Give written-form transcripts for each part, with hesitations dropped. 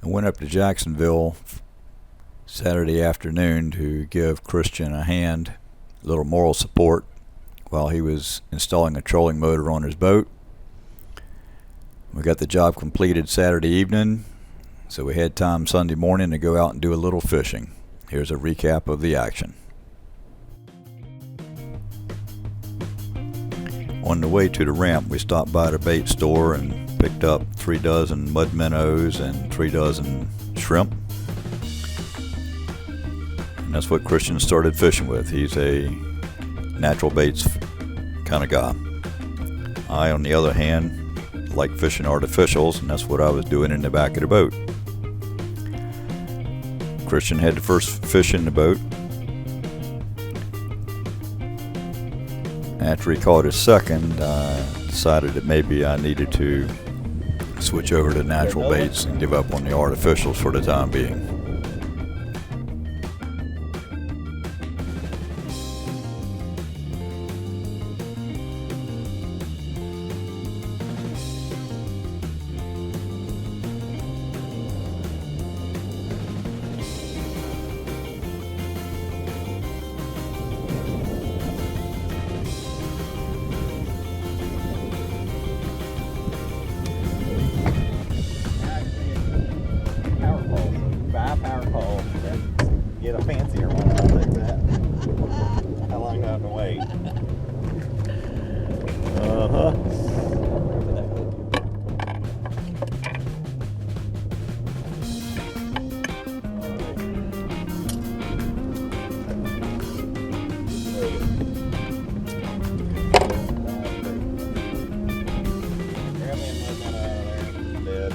I went up to Jacksonville Saturday afternoon to give Christian a hand, a little moral support, while he was installing a trolling motor on his boat. We got the job completed Saturday evening, so we had time Sunday morning to go out and do a little fishing. Here's a recap of the action. On the way to the ramp, we stopped by the bait store and picked up 3 dozen mud minnows and 3 dozen shrimp. And that's what Christian started fishing with. He's a natural baits kind of guy. I, on the other hand, like fishing artificials, and that's what I was doing in the back of the boat. Christian had the first fish in the boat. After he caught his second, I decided that maybe I needed to switch over to natural baits and give up on the artificials for the time being. Get a fancier one, I'll take that. How long do I have to wait? Grab me a mud out of there. Dead.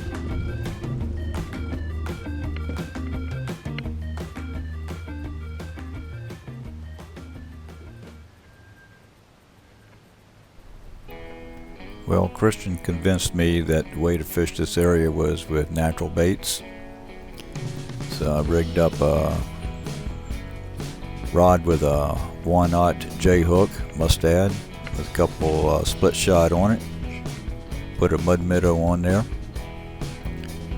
Well, Christian convinced me that the way to fish this area was with natural baits. So I rigged up a rod with a 1/0 J hook, mustad, with a couple split shot on it. Put a mud minnow on there.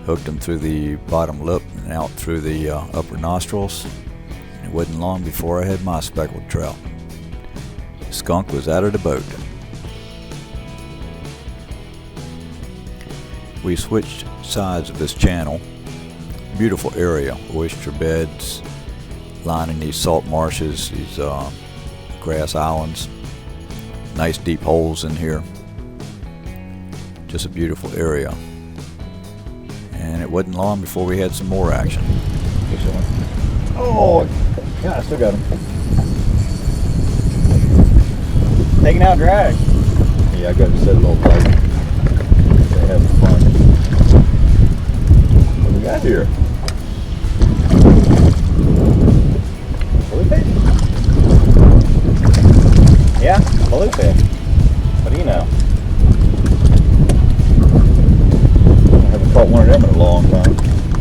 Hooked them through the bottom lip and out through the upper nostrils. It wasn't long before I had my speckled trout. Skunk was out of the boat. We switched sides of this channel. Beautiful area, oyster beds lining these salt marshes, these grass islands. Nice deep holes in here. Just a beautiful area. And it wasn't long before we had some more action. Oh, yeah, I still got him. Taking out drag. Yeah, I got to set a little bite. They're having fun. What do we got here? Bluefish? Yeah, bluefish. What do you know? I haven't caught one of them in a long time.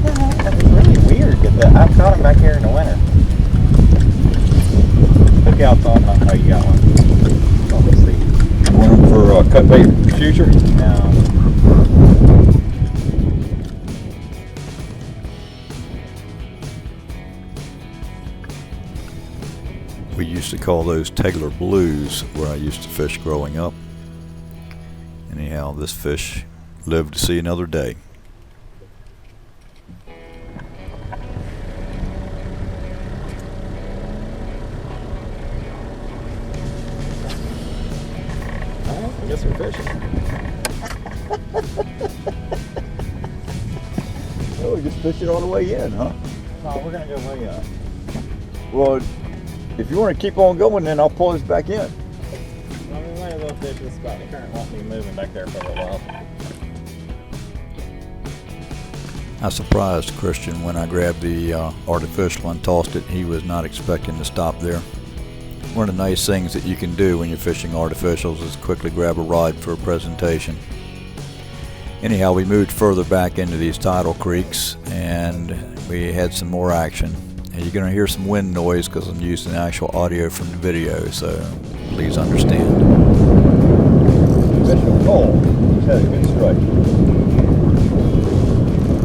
Yeah, it's really weird because I caught them back here in the winter. Cookouts on. Oh, you got one. Oh, let's see. One for cut bait future? No. We used to call those Tegler blues where I used to fish growing up. Anyhow, this fish lived to see another day. I guess we're fishing. Oh, we just fished it all the way in, huh? No, we're going to go way up. Well, if you want to keep on going, then I'll pull this back in. Well, we might as well fish this spot. The current won't be moving back there for a little while. I surprised Christian when I grabbed the artificial and tossed it. He was not expecting to stop there. One of the nice things that you can do when you're fishing artificials is quickly grab a rod for a presentation. Anyhow, we moved further back into these tidal creeks and we had some more action. And you're going to hear some wind noise because I'm using actual audio from the video, so please understand. Fish a call. He's had a good strike.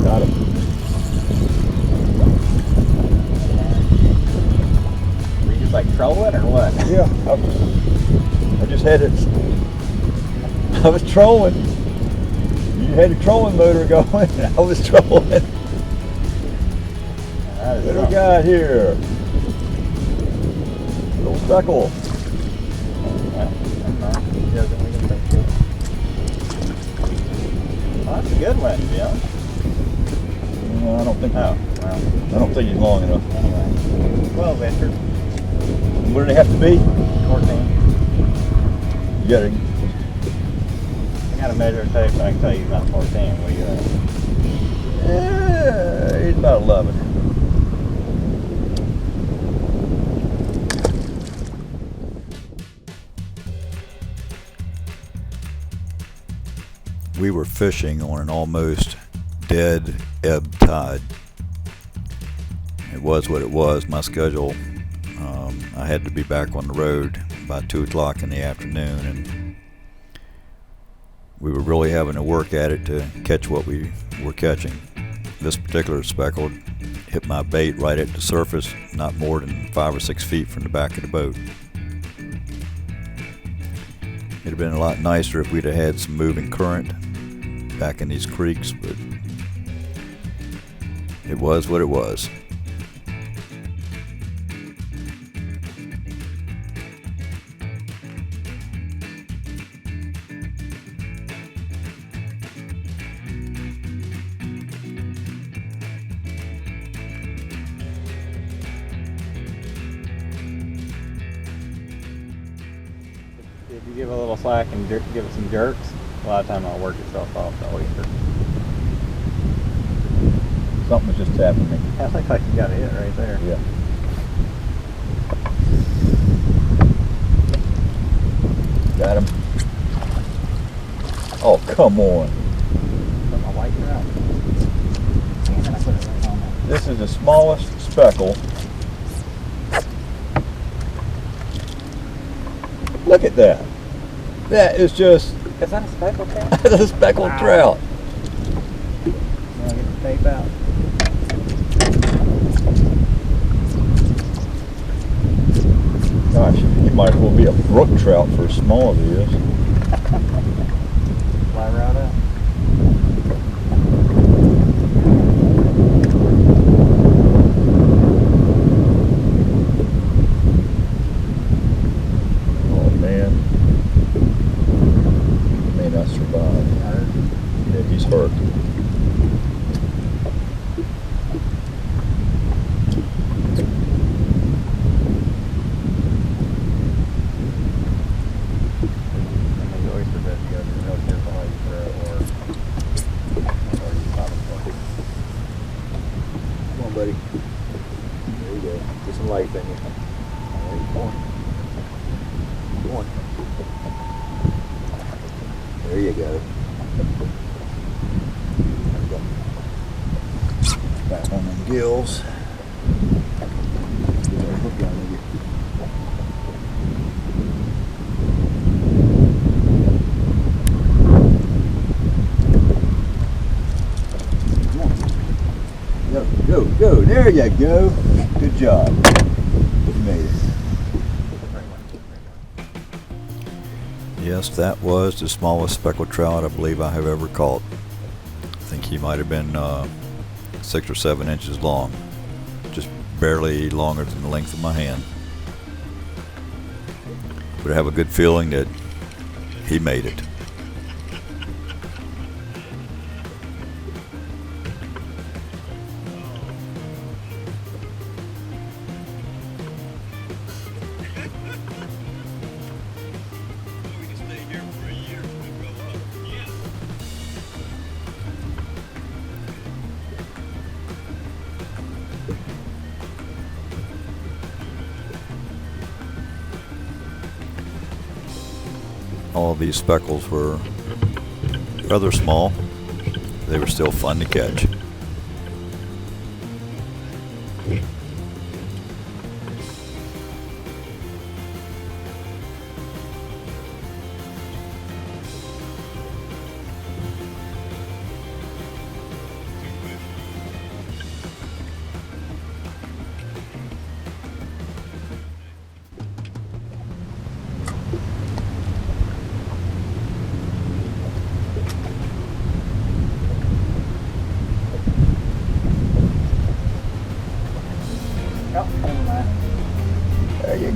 Got him. Yeah, I just had it. I was trolling. You had a trolling motor going. I was trolling. What do we got here? Little speckle. Oh, that's a good one, Jim. No, I don't think. Oh, well. I don't think he's long enough. Anyway. 12 incher. What do they have to be? 14. You gotta. I got a measure of tape, I can tell you about 14. Will you? Yeah, he's about 11. We were fishing on an almost dead ebb tide. It was what it was. My schedule, I had to be back on the road by 2 o'clock in the afternoon, and we were really having to work at it to catch what we were catching. This particular speckled hit my bait right at the surface, not more than 5 or 6 feet from the back of the boat. It'd have been a lot nicer if we'd have had some moving current back in these creeks, but it was what it was. If you give a little slack and give it some jerks, a lot of time it'll work itself off the oyster. Something was just tapping me. I think like you got it right there. Yeah. Got him. Oh, come on. Put my white trout. Damn it, I put it right on there. This is the smallest speckle. Look at that. That is just Is that a speckled trout? that's a speckled Wow. trout. You want to get the tape out? Gosh, he might as well be a brook trout for as small as he is. Fly right out. Oh man. May not survive. Yeah, he's hurt. And these oyster beds, you gotta be real careful how you throw it, or you pop it. Come on, buddy. There you go. Get some light in you. There you go. Come on. There you go. There we go. Back on them gills. Get our hook down with you. Come on. Go, go, go. There you go. Good job. You made it. Yes, that was the smallest speckled trout I believe I have ever caught. I think he might have been 6 or 7 inches long, just barely longer than the length of my hand. But I have a good feeling that he made it. All of these speckles were rather small. They were still fun to catch.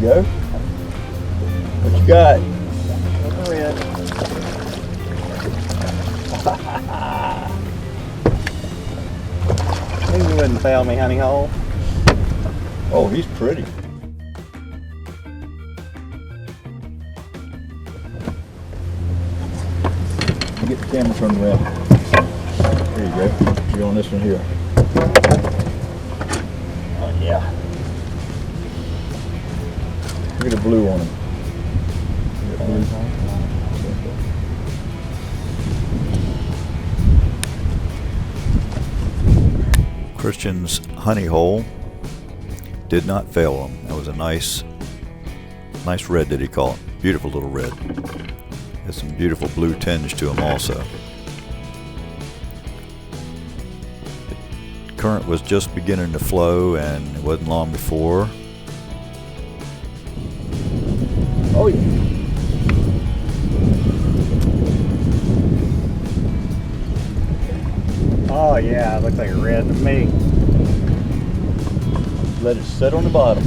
you go. What you got? Another red. Knew you wouldn't fail me, honey hole. Oh, he's pretty. Get the camera turned around. There you go. You're on this one here. Oh yeah. Look at the blue on him. Look at the blue. Christian's honey hole did not fail him. That was a nice red that he caught. Beautiful little red. Has some beautiful blue tinge to him also. The current was just beginning to flow, and it wasn't long before. Oh yeah. Oh yeah, it looks like a red to me. Let it sit on the bottom.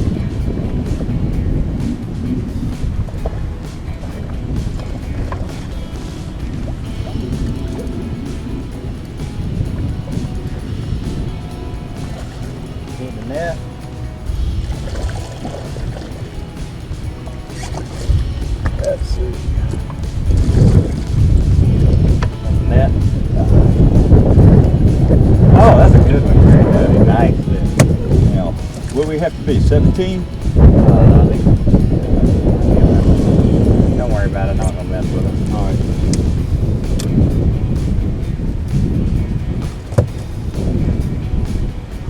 In the net. Let's see. Net. Oh, that's a good one. That'd be nice. Now, what do we have to be? 17? I think. Don't worry about it. I'm not gonna mess with it. All right.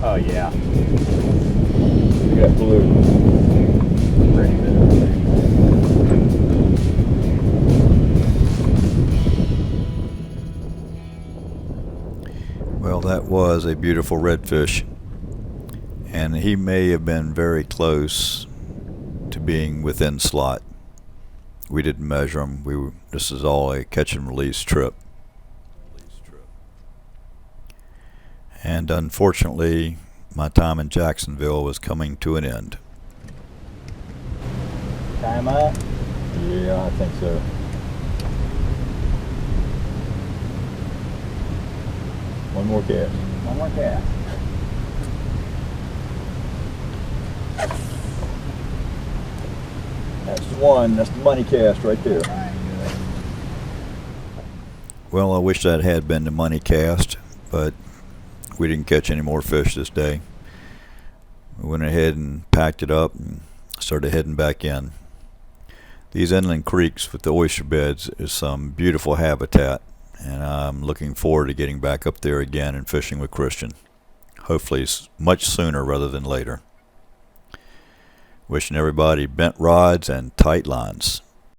Oh yeah. We got blue. Pretty good. Well, that was a beautiful redfish, and he may have been very close to being within slot. We didn't measure him. This is all a catch and release trip. And unfortunately, my time in Jacksonville was coming to an end. Time up. Yeah, I think so. One more cast. One more cast. That's the one. That's the money cast right there. Well, I wish that had been the money cast, but we didn't catch any more fish this day. We went ahead and packed it up and started heading back in. These inland creeks with the oyster beds is some beautiful habitat, and I'm looking forward to getting back up there again and fishing with Christian. Hopefully much sooner rather than later. Wishing everybody bent rods and tight lines.